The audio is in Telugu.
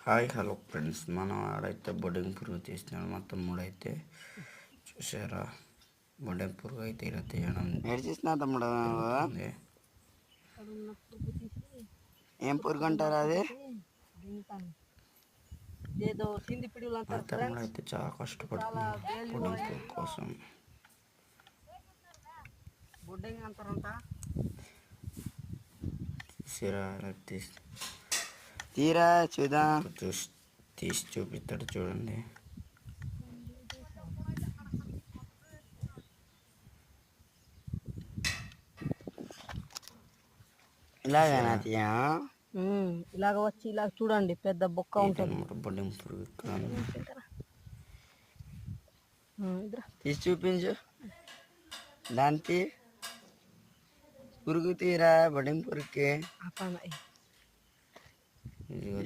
హాయ్ హలో ఫ్రెండ్స్, మనం ఆడైతే బొడ్డింగ్ పురుగు తీసినాడు. మా తమ్ముడైతే చూసారా, బొడ్డింగ్ పురుగు అయితే ఇలా తీయడం ఏడ్చేసిన తమ్ముడు. జరుగుతుంది. ఏం పురుగు అంటారు అది? మా తమ్ముడు అయితే చాలా కష్టపడుతున్నాడు బొడ్డింగ్ పురుగు కోసం. తీసిరా తీరా చూద్దాం. తీసి చూపిస్తాడు చూడండి. ఇలాగనా తీయా? ఇలాగ వచ్చి ఇలా చూడండి, పెద్ద బొక్క ఉంటుంది. బొడ్డింగ్ పురుగు తీసి చూపించు. దానికి పురుగు తీరా, బొడ్డింగ్ పురుగుకి.